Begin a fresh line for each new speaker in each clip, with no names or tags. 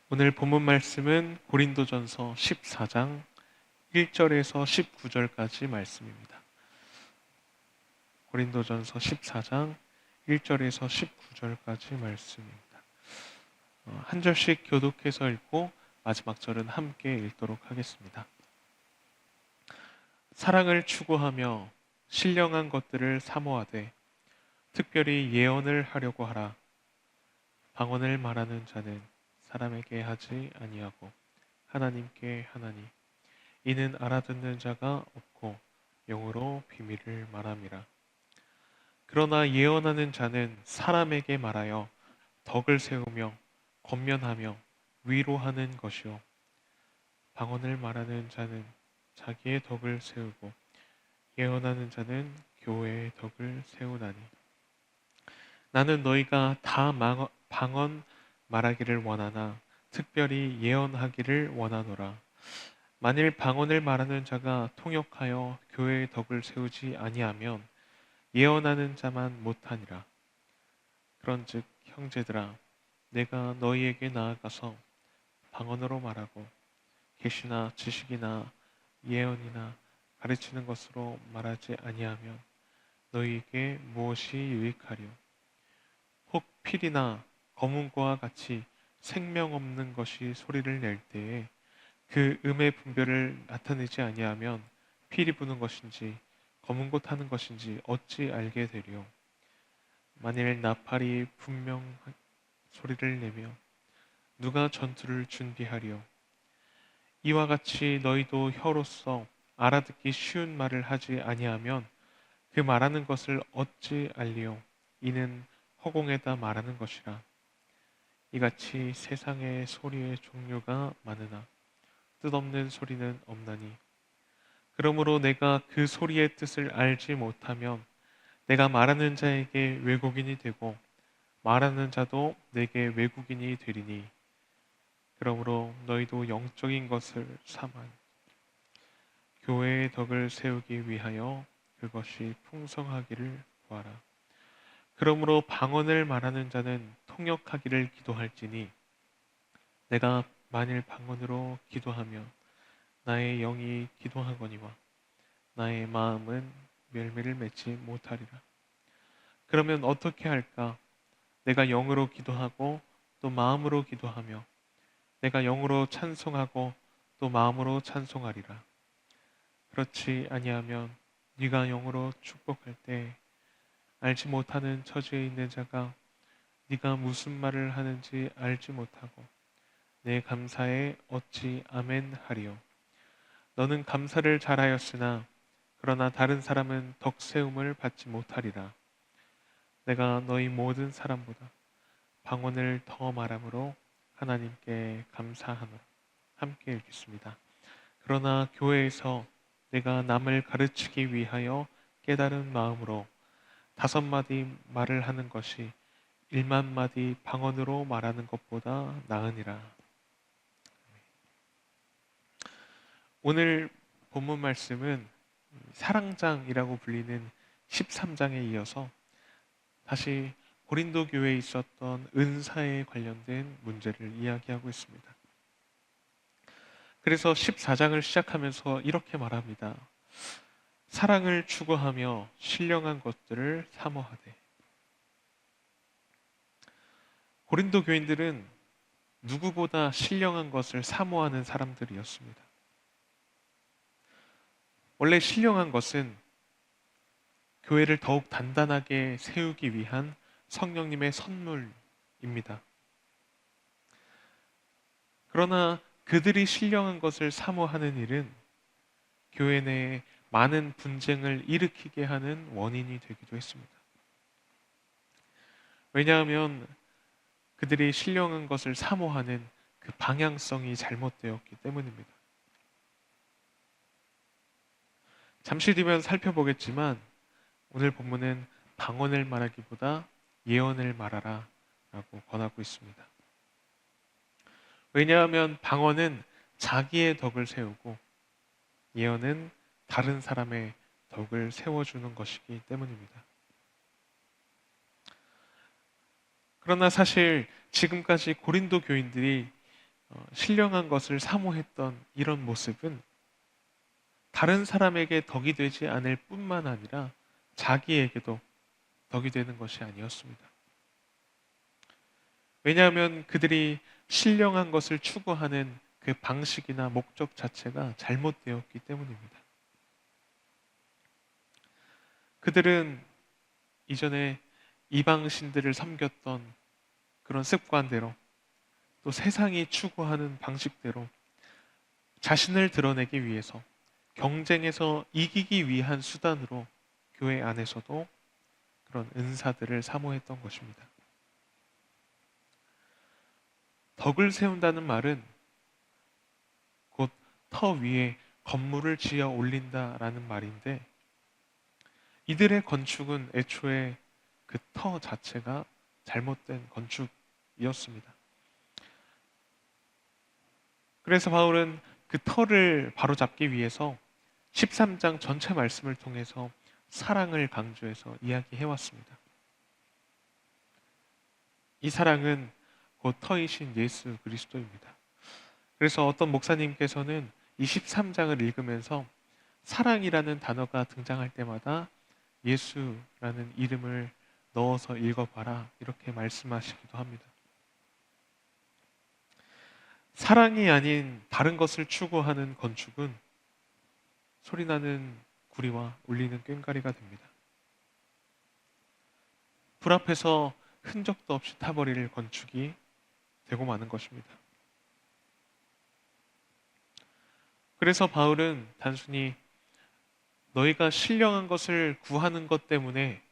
오늘 본문 말씀은 고린도전서 14장 1절에서 19절까지 말씀입니다. 고린도전서 14장 1절에서 19절까지 말씀입니다. 한 절씩 교독해서 읽고 마지막 절은 함께 읽도록 하겠습니다. 사랑을 추구하며 신령한 것들을 사모하되 특별히 예언을 하려고 하라. 방언을 말하는 자는 사람에게 하지 아니하고 하나님께 하나니 이는 알아듣는 자가 없고 영으로 비밀을 말함이라. 그러나 예언하는 자는 사람에게 말하여 덕을 세우며 권면하며 위로하는 것이요 방언을 말하는 자는 자기의 덕을 세우고 예언하는 자는 교회의 덕을 세우나니 나는 너희가 다 방언 말하기를 원하나 특별히 예언하기를 원하노라. 만일 방언을 말하는 자가 통역하여 교회의 덕을 세우지 아니하면 예언하는 자만 못하니라. 그런즉 형제들아 내가 너희에게 나아가서 방언으로 말하고 계시나 지식이나 예언이나 가르치는 것으로 말하지 아니하면 너희에게 무엇이 유익하리요? 혹 필이나 검은고와 같이 생명 없는 것이 소리를 낼 때에 그 음의 분별을 나타내지 아니하면 필이 부는 것인지 검은고 타는 것인지 어찌 알게 되리요? 만일 나팔이 분명 소리를 내며 누가 전투를 준비하리요? 이와 같이 너희도 혀로서 알아듣기 쉬운 말을 하지 아니하면 그 말하는 것을 어찌 알리요? 이는 허공에다 말하는 것이라. 이같이 세상의 소리의 종류가 많으나 뜻없는 소리는 없나니 그러므로 내가 그 소리의 뜻을 알지 못하면 내가 말하는 자에게 외국인이 되고 말하는 자도 내게 외국인이 되리니 그러므로 너희도 영적인 것을 삼아 교회의 덕을 세우기 위하여 그것이 풍성하기를 구하라. 그러므로 방언을 말하는 자는 통역하기를 기도할지니 내가 만일 방언으로 기도하며 나의 영이 기도하거니와 나의 마음은 멸매를 맺지 못하리라. 그러면 어떻게 할까? 내가 영으로 기도하고 또 마음으로 기도하며 내가 영으로 찬송하고 또 마음으로 찬송하리라. 그렇지 아니하면 네가 영으로 축복할 때 알지 못하는 처지에 있는 자가 네가 무슨 말을 하는지 알지 못하고 내 감사에 어찌 아멘 하리요? 너는 감사를 잘하였으나 그러나 다른 사람은 덕세움을 받지 못하리라. 내가 너희 모든 사람보다 방언을 더 말함으로 하나님께 감사하노라. 함께 읽겠습니다. 그러나 교회에서 내가 남을 가르치기 위하여 깨달은 마음으로 5마디 말을 하는 것이 1만 마디 방언으로 말하는 것보다 나으니라. 오늘 본문 말씀은 사랑장이라고 불리는 13장에 이어서 다시 고린도 교회에 있었던 은사에 관련된 문제를 이야기하고 있습니다. 그래서 14장을 시작하면서 이렇게 말합니다. 사랑을 추구하며 신령한 것들을 사모하되. 고린도 교인들은 누구보다 신령한 것을 사모하는 사람들이었습니다. 원래 신령한 것은 교회를 더욱 단단하게 세우기 위한 성령님의 선물입니다. 그러나 그들이 신령한 것을 사모하는 일은 교회 내에 많은 분쟁을 일으키게 하는 원인이 되기도 했습니다. 왜냐하면 그들이 신령한 것을 사모하는 그 방향성이 잘못되었기 때문입니다. 잠시 뒤면 살펴보겠지만 오늘 본문은 방언을 말하기보다 예언을 말하라 라고 권하고 있습니다. 왜냐하면 방언은 자기의 덕을 세우고 예언은 다른 사람의 덕을 세워주는 것이기 때문입니다. 그러나 사실 지금까지 고린도 교인들이 신령한 것을 사모했던 이런 모습은 다른 사람에게 덕이 되지 않을 뿐만 아니라 자기에게도 덕이 되는 것이 아니었습니다. 왜냐하면 그들이 신령한 것을 추구하는 그 방식이나 목적 자체가 잘못되었기 때문입니다. 그들은 이전에 이방신들을 섬겼던 그런 습관대로 또 세상이 추구하는 방식대로 자신을 드러내기 위해서 경쟁에서 이기기 위한 수단으로 교회 안에서도 그런 은사들을 사모했던 것입니다. 덕을 세운다는 말은 곧 터 위에 건물을 지어 올린다라는 말인데 이들의 건축은 애초에 그 터 자체가 잘못된 건축이었습니다. 그래서 바울은 그 터를 바로잡기 위해서 13장 전체 말씀을 통해서 사랑을 강조해서 이야기해 왔습니다. 이 사랑은 곧 터이신 예수 그리스도입니다. 그래서 어떤 목사님께서는 23장을 읽으면서 사랑이라는 단어가 등장할 때마다 예수라는 이름을 넣어서 읽어봐라 이렇게 말씀하시기도 합니다. 사랑이 아닌 다른 것을 추구하는 건축은 소리나는 구리와 울리는 꽹과리가 됩니다. 불 앞에서 흔적도 없이 타버릴 건축이 되고 마는 것입니다. 그래서 바울은 단순히 너희가 신령한 것을 구하는 것 때문에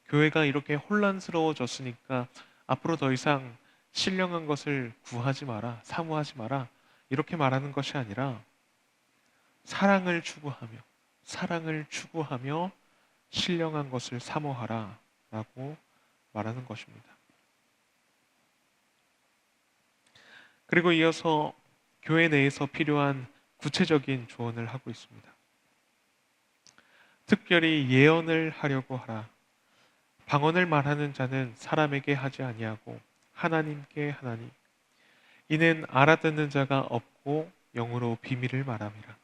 교회가 이렇게 혼란스러워졌으니까 앞으로 더 이상 신령한 것을 구하지 마라, 사모하지 마라 이렇게 말하는 것이 아니라 사랑을 추구하며 신령한 것을 사모하라 라고 말하는 것입니다. 그리고 이어서 교회 내에서 필요한 구체적인 조언을 하고 있습니다. 특별히 예언을 하려고 하라. 방언을 말하는 자는 사람에게 하지 아니하고 하나님께 하나니. 이는 알아듣는 자가 없고 영으로 비밀을 말함이라.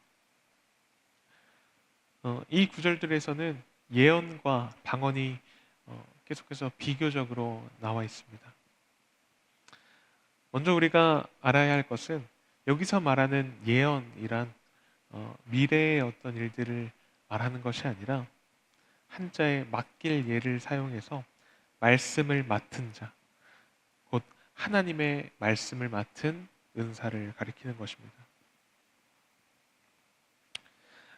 이 구절들에서는 예언과 방언이 계속해서 비교적으로 나와 있습니다. 먼저 우리가 알아야 할 것은 여기서 말하는 예언이란 미래의 어떤 일들을 말하는 것이 아니라 한자의 맡길 예를 사용해서 말씀을 맡은 자, 곧 하나님의 말씀을 맡은 은사를 가리키는 것입니다.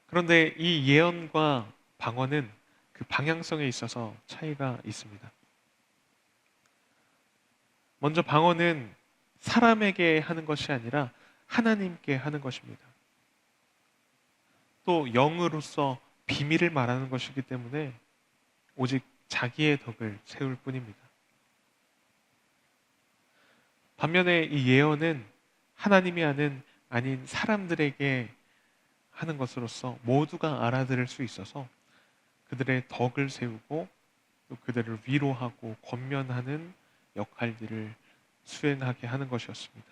그런데 이 예언과 방언은 그 방향성에 있어서 차이가 있습니다. 먼저 방언은 사람에게 하는 것이 아니라 하나님께 하는 것입니다. 또 영으로서 비밀을 말하는 것이기 때문에 오직 자기의 덕을 세울 뿐입니다. 반면에 이 예언은 하나님이 아닌 사람들에게 하는 것으로서 모두가 알아들을 수 있어서 그들의 덕을 세우고 또 그들을 위로하고 권면하는 역할들을 수행하게 하는 것이었습니다.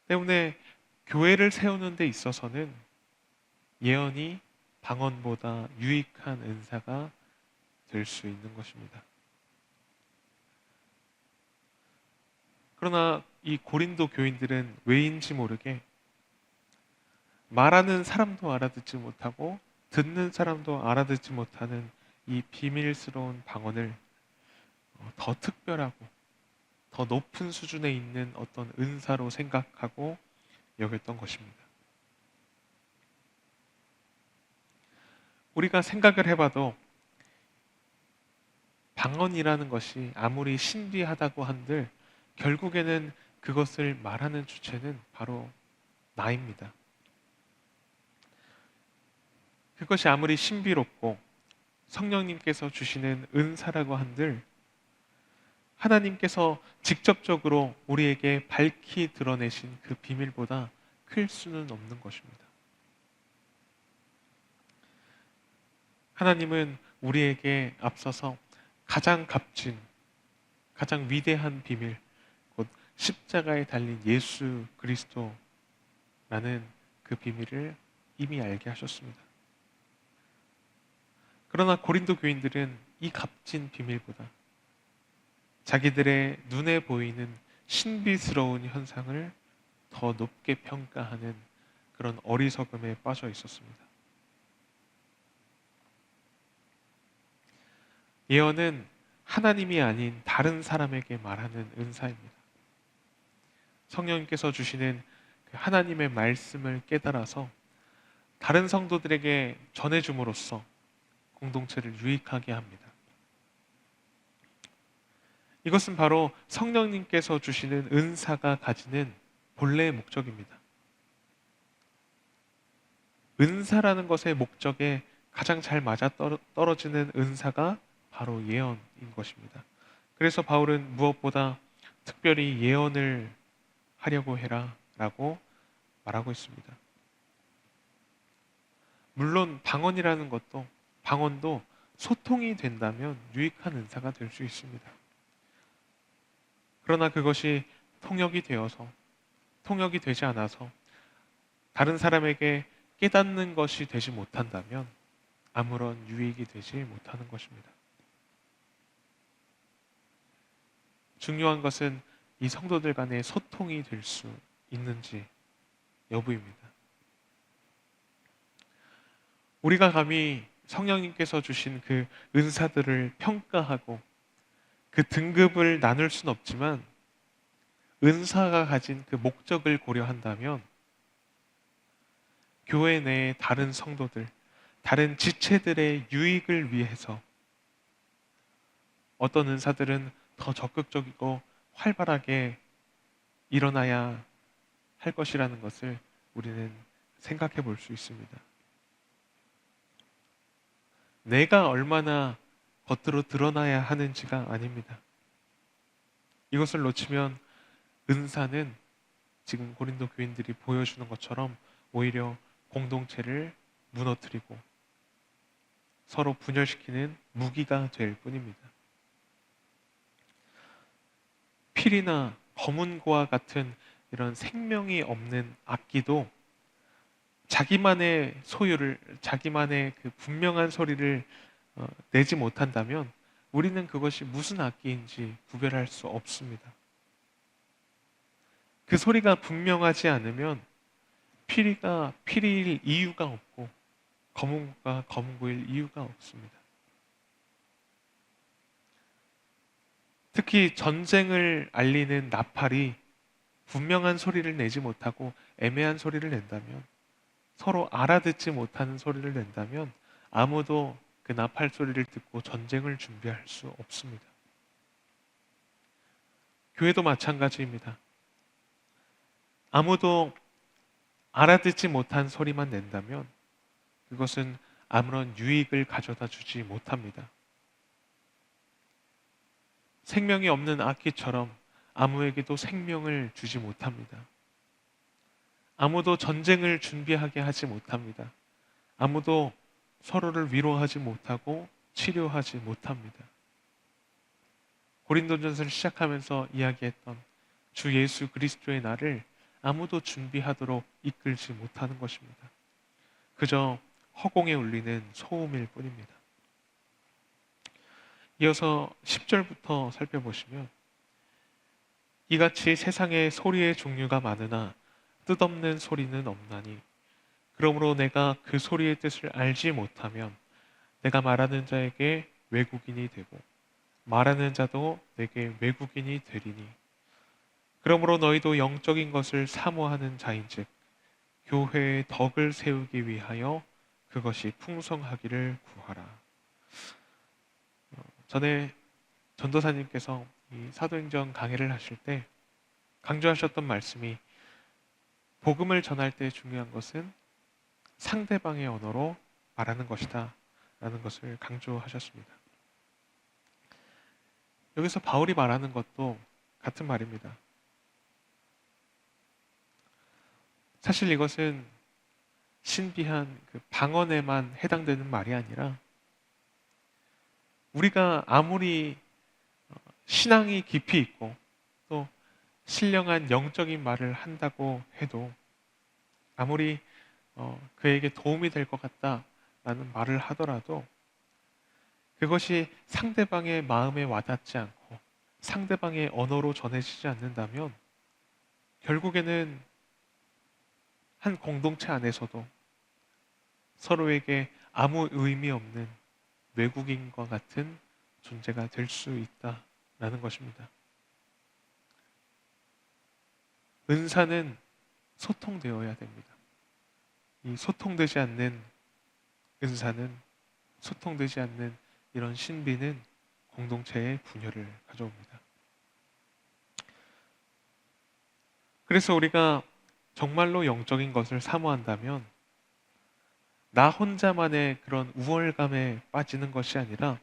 때문에 교회를 세우는 데 있어서는 예언이 방언보다 유익한 은사가 될 수 있는 것입니다. 그러나 이 고린도 교인들은 왜인지 모르게 말하는 사람도 알아듣지 못하고 듣는 사람도 알아듣지 못하는 이 비밀스러운 방언을 더 특별하고 더 높은 수준에 있는 어떤 은사로 생각하고 여겼던 것입니다. 우리가 생각을 해봐도 방언이라는 것이 아무리 신비하다고 한들 결국에는 그것을 말하는 주체는 바로 나입니다. 그것이 아무리 신비롭고 성령님께서 주시는 은사라고 한들 하나님께서 직접적으로 우리에게 밝히 드러내신 그 비밀보다 클 수는 없는 것입니다. 하나님은 우리에게 앞서서 가장 값진, 가장 위대한 비밀, 곧 십자가에 달린 예수 그리스도라는 그 비밀을 이미 알게 하셨습니다. 그러나 고린도 교인들은 이 값진 비밀보다 자기들의 눈에 보이는 신비스러운 현상을 더 높게 평가하는 그런 어리석음에 빠져 있었습니다. 예언은 하나님이 아닌 다른 사람에게 말하는 은사입니다. 성령님께서 주시는 그 하나님의 말씀을 깨달아서 다른 성도들에게 전해줌으로써 공동체를 유익하게 합니다. 이것은 바로 성령님께서 주시는 은사가 가지는 본래의 목적입니다. 은사라는 것의 목적에 가장 잘 맞아 떨어지는 은사가 바로 예언인 것입니다. 그래서 바울은 무엇보다 특별히 예언을 하려고 해라 라고 말하고 있습니다. 물론 방언도 소통이 된다면 유익한 은사가 될 수 있습니다. 그러나 그것이 통역이 되지 않아서 다른 사람에게 깨닫는 것이 되지 못한다면 아무런 유익이 되지 못하는 것입니다. 중요한 것은 이 성도들 간의 소통이 될 수 있는지 여부입니다. 우리가 감히 성령님께서 주신 그 은사들을 평가하고 그 등급을 나눌 수는 없지만 은사가 가진 그 목적을 고려한다면 교회 내의 다른 성도들, 다른 지체들의 유익을 위해서 어떤 은사들은 더 적극적이고 활발하게 일어나야 할 것이라는 것을 우리는 생각해 볼 수 있습니다. 내가 얼마나 겉으로 드러나야 하는지가 아닙니다. 이것을 놓치면 은사는 지금 고린도 교인들이 보여주는 것처럼 오히려 공동체를 무너뜨리고 서로 분열시키는 무기가 될 뿐입니다. 필이나 검은고와 같은 이런 생명이 없는 악기도 자기만의 그 분명한 소리를 내지 못한다면 우리는 그것이 무슨 악기인지 구별할 수 없습니다. 그 소리가 분명하지 않으면 피리일 이유가 없고 검은고가 검은고일 이유가 없습니다. 특히 전쟁을 알리는 나팔이 분명한 소리를 내지 못하고 애매한 소리를 낸다면, 서로 알아듣지 못하는 소리를 낸다면 아무도 그 나팔 소리를 듣고 전쟁을 준비할 수 없습니다. 교회도 마찬가지입니다. 아무도 알아듣지 못한 소리만 낸다면 그것은 아무런 유익을 가져다 주지 못합니다. 생명이 없는 악기처럼 아무에게도 생명을 주지 못합니다. 아무도 전쟁을 준비하게 하지 못합니다. 아무도 서로를 위로하지 못하고 치료하지 못합니다. 고린도전서를 시작하면서 이야기했던 주 예수 그리스도의 날을 아무도 준비하도록 이끌지 못하는 것입니다. 그저 허공에 울리는 소음일 뿐입니다. 이어서 10절부터 살펴보시면 이같이 세상에 소리의 종류가 많으나 뜻없는 소리는 없나니 그러므로 내가 그 소리의 뜻을 알지 못하면 내가 말하는 자에게 외국인이 되고 말하는 자도 내게 외국인이 되리니 그러므로 너희도 영적인 것을 사모하는 자인즉 교회의 덕을 세우기 위하여 그것이 풍성하기를 구하라. 전에 전도사님께서 이 사도행전 강해를 하실 때 강조하셨던 말씀이 복음을 전할 때 중요한 것은 상대방의 언어로 말하는 것이다 라는 것을 강조하셨습니다. 여기서 바울이 말하는 것도 같은 말입니다. 사실 이것은 신비한 그 방언에만 해당되는 말이 아니라 우리가 아무리 신앙이 깊이 있고 또 신령한 영적인 말을 한다고 해도 아무리 그에게 도움이 될 것 같다라는 말을 하더라도 그것이 상대방의 마음에 와닿지 않고 상대방의 언어로 전해지지 않는다면 결국에는 한 공동체 안에서도 서로에게 아무 의미 없는 외국인과 같은 존재가 될 수 있다라는 것입니다. 은사는 소통되어야 됩니다. 이 소통되지 않는 은사는, 소통되지 않는 이런 신비는 공동체의 분열을 가져옵니다. 그래서 우리가 정말로 영적인 것을 사모한다면 나 혼자만의 그런 우월감에 빠지는 것이 아니라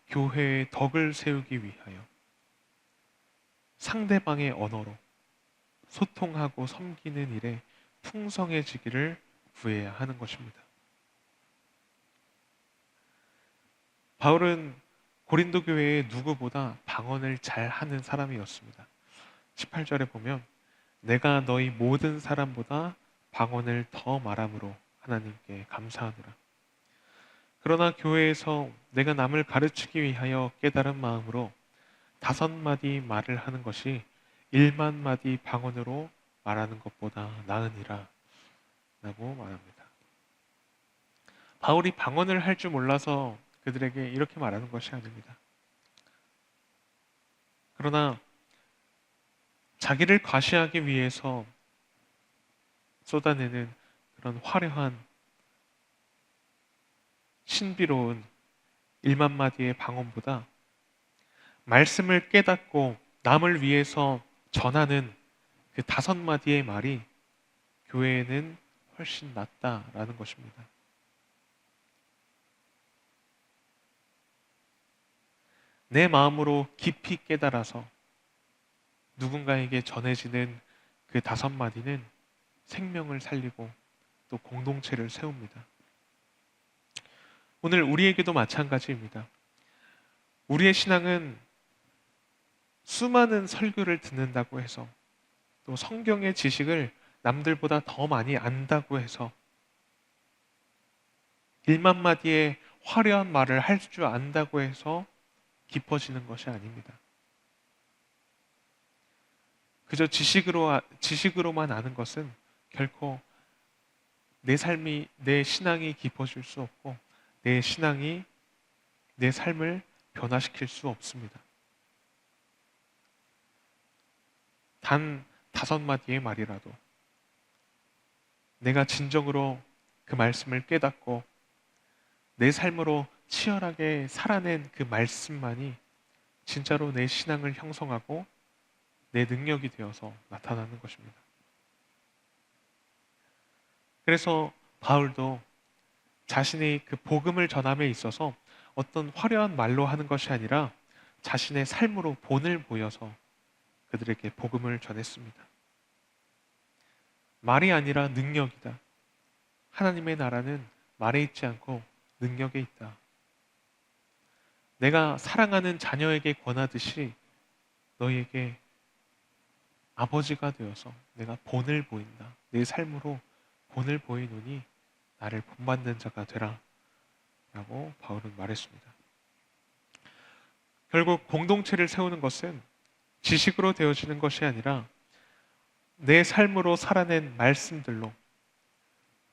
교회의 덕을 세우기 위하여 상대방의 언어로 소통하고 섬기는 일에 풍성해지기를 구해야 하는 것입니다. 바울은 고린도 교회의 누구보다 방언을 잘 하는 사람이었습니다. 18절에 보면 내가 너희 모든 사람보다 방언을 더 말함으로 하나님께 감사하노라. 그러나 교회에서 내가 남을 가르치기 위하여 깨달은 마음으로 5마디 말을 하는 것이 1만 마디 방언으로 말하는 것보다 나으니라 라고 말합니다. 바울이 방언을 할 줄 몰라서 그들에게 이렇게 말하는 것이 아닙니다. 그러나 자기를 과시하기 위해서 쏟아내는 그런 화려한 신비로운 1만 마디의 방언보다 말씀을 깨닫고 남을 위해서 전하는 그 5마디의 말이 교회에는 훨씬 낫다라는 것입니다. 내 마음으로 깊이 깨달아서 누군가에게 전해지는 그 5마디는 생명을 살리고 또 공동체를 세웁니다. 오늘 우리에게도 마찬가지입니다. 우리의 신앙은 수많은 설교를 듣는다고 해서 또 성경의 지식을 남들보다 더 많이 안다고 해서 1만 마디의 화려한 말을 할 줄 안다고 해서 깊어지는 것이 아닙니다. 그저 지식으로만 아는 것은 결코 내 삶이, 내 신앙이 깊어질 수 없고 내 신앙이 내 삶을 변화시킬 수 없습니다. 단 5마디의 말이라도 내가 진정으로 그 말씀을 깨닫고 내 삶으로 치열하게 살아낸 그 말씀만이 진짜로 내 신앙을 형성하고 내 능력이 되어서 나타나는 것입니다. 그래서 바울도 자신이 그 복음을 전함에 있어서 어떤 화려한 말로 하는 것이 아니라 자신의 삶으로 본을 보여서 그들에게 복음을 전했습니다. 말이 아니라 능력이다. 하나님의 나라는 말에 있지 않고 능력에 있다. 내가 사랑하는 자녀에게 권하듯이 너희에게 아버지가 되어서 내가 본을 보인다. 내 삶으로 본을 보이노니 나를 본받는 자가 되라 라고 바울은 말했습니다. 결국 공동체를 세우는 것은 지식으로 되어지는 것이 아니라 내 삶으로 살아낸 말씀들로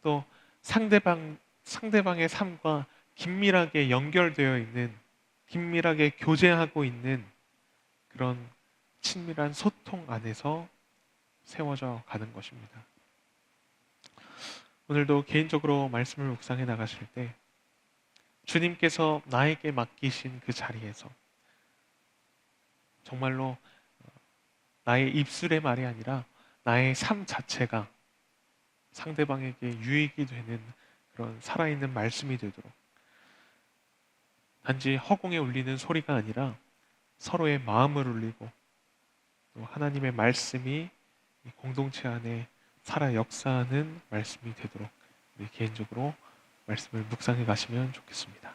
또 상대방의 삶과 긴밀하게 연결되어 있는, 긴밀하게 교제하고 있는 그런 친밀한 소통 안에서 세워져 가는 것입니다. 오늘도 개인적으로 말씀을 묵상해 나가실 때 주님께서 나에게 맡기신 그 자리에서 정말로 나의 입술의 말이 아니라 나의 삶 자체가 상대방에게 유익이 되는 그런 살아있는 말씀이 되도록 단지 허공에 울리는 소리가 아니라 서로의 마음을 울리고 또 하나님의 말씀이 이 공동체 안에 살아 역사하는 말씀이 되도록 우리 개인적으로 말씀을 묵상해 가시면 좋겠습니다.